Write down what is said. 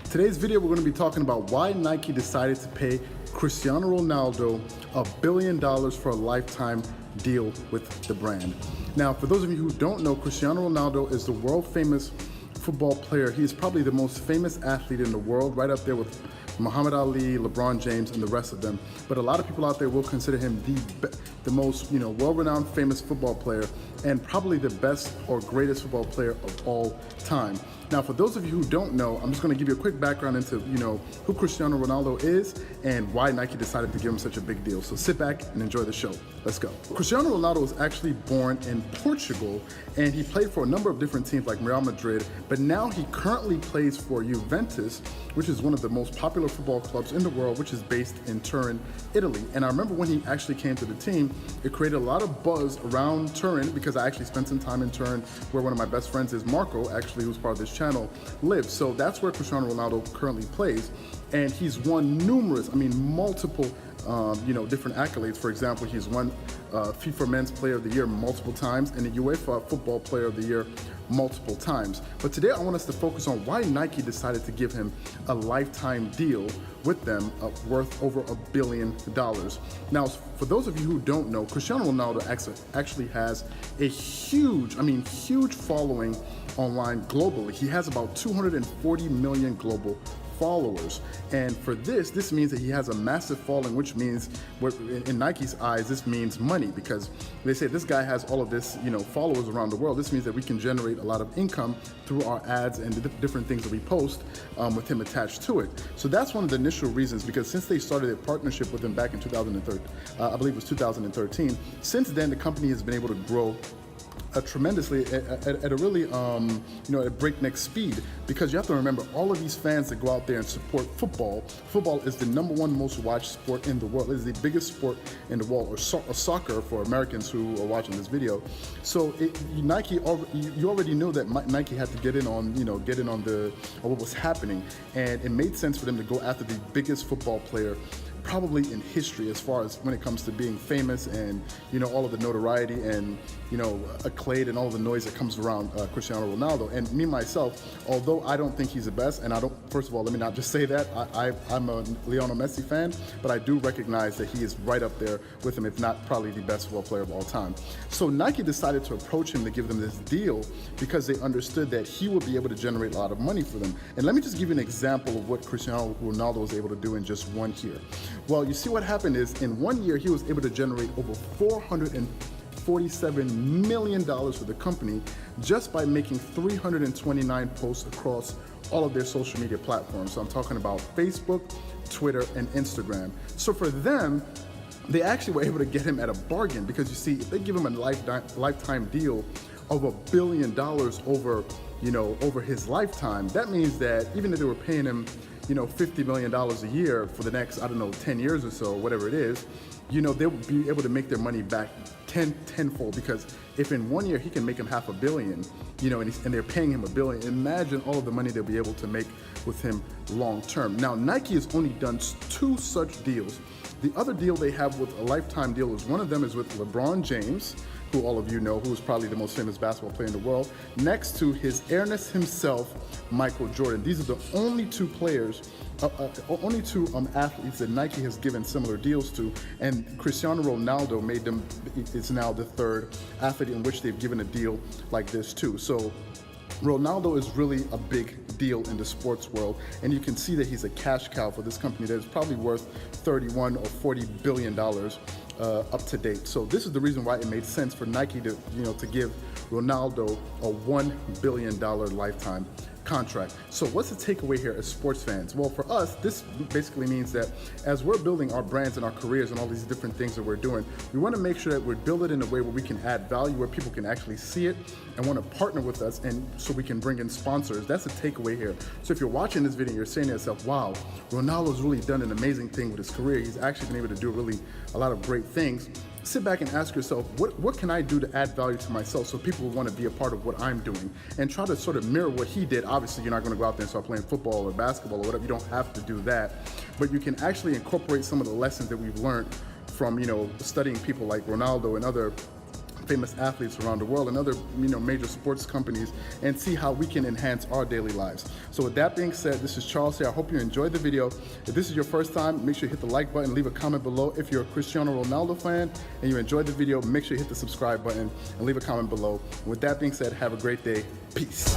Today's video, we're going to be talking about why Nike decided to pay Cristiano Ronaldo $1 billion for a lifetime deal with the brand. Now, for those of you who don't know, Cristiano Ronaldo is the world famous football player. He is probably the most famous athlete in the world, right up there with Muhammad Ali, LeBron James, and the rest of them. But a lot of people out there will consider him the most, world-renowned, famous football player, and probably the best or greatest football player of all time. Now, for those of you who don't know, I'm just going to give you a quick background into, who Cristiano Ronaldo is and why Nike decided to give him such a big deal. So sit back and enjoy the show. Let's go. Cristiano Ronaldo was actually born in Portugal, and he played for a number of different teams like Real Madrid, but now he currently plays for Juventus, which is one of the most popular football clubs in the world, which is based in Turin, Italy. And I remember when he actually came to the team, it created a lot of buzz around Turin because I actually spent some time in Turin, where one of my best friends is Marco, actually, who's part of this channel, lives. So that's where Cristiano Ronaldo currently plays. And he's won multiple different accolades. For example, he's won FIFA Men's Player of the Year multiple times and the UEFA Football Player of the Year multiple times. But today I want us to focus on why Nike decided to give him a lifetime deal with them worth over $1 billion. Now, for those of you who don't know, Cristiano Ronaldo actually has a huge following online globally. He has about 240 million global followers, and for this means that he has a massive following, which means, in Nike's eyes, this means money, because they say this guy has all of this, followers around the world. This means that we can generate a lot of income through our ads and the different things that we post with him attached to it. So that's one of the initial reasons, because since they started a partnership with him back in 2013, I believe it was 2013, since then the company has been able to grow tremendously at a really, at a breakneck speed, because you have to remember, all of these fans that go out there and support football. Football is the #1 most watched sport in the world. It is the biggest sport in the world, or soccer for Americans who are watching this video. So Nike, you already knew that Nike had to get in on what was happening, and it made sense for them to go after the biggest football player probably in history, as far as when it comes to being famous and all of the notoriety and accolade and all of the noise that comes around Cristiano Ronaldo. And me myself, although I don't think he's the best, and first of all, let me not just say that I'm a Lionel Messi fan, but I do recognize that he is right up there with him, if not probably the best football player of all time. So Nike decided to approach him to give them this deal because they understood that he would be able to generate a lot of money for them. And let me just give you an example of what Cristiano Ronaldo was able to do in just 1 year. Well, you see, what happened is, in 1 year, he was able to generate over $447 million for the company just by making 329 posts across all of their social media platforms. So I'm talking about Facebook, Twitter, and Instagram. So for them, they actually were able to get him at a bargain, because you see, if they give him a lifetime deal of $1 billion over his lifetime, that means that even if they were paying him $50 million a year for the next, 10 years or so, whatever it is, they would be able to make their money back tenfold. Because if in 1 year he can make him $500 million, and they're paying him $1 billion, imagine all of the money they'll be able to make with him long term. Now, Nike has only done 2 such deals. The other deal they have with a lifetime deal is, one of them is with LeBron James, who all of you know, who is probably the most famous basketball player in the world, next to his airness himself, Michael Jordan. These are the only 2 players, only 2 athletes that Nike has given similar deals to, and Cristiano Ronaldo is now the 3rd athlete in which they've given a deal like this too. So Ronaldo is really a big deal in the sports world, and you can see that he's a cash cow for this company that is probably worth $31 or $40 billion up to date. So this is the reason why it made sense for Nike to give Ronaldo a $1 billion lifetime contract. So what's the takeaway here as sports fans? Well, for us, this basically means that as we're building our brands and our careers and all these different things that we're doing, we want to make sure that we build it in a way where we can add value, where people can actually see it and want to partner with us, and so we can bring in sponsors. That's the takeaway here. So if you're watching this video, you're saying to yourself, wow, Ronaldo's really done an amazing thing with his career. He's actually been able to do a lot of great things. Sit back and ask yourself, what can I do to add value to myself so people will want to be a part of what I'm doing, and try to sort of mirror what he did. Obviously, you're not going to go out there and start playing football or basketball or whatever. You don't have to do that, but you can actually incorporate some of the lessons that we've learned from studying people like Ronaldo and other famous athletes around the world and other major sports companies, and see how we can enhance our daily lives. So with that being said, this is Charles here. I hope you enjoyed the video. If this is your first time, make sure you hit the like button, leave a comment below. If you're a Cristiano Ronaldo fan and you enjoyed the video, make sure you hit the subscribe button and leave a comment below. And with that being said, have a great day. Peace.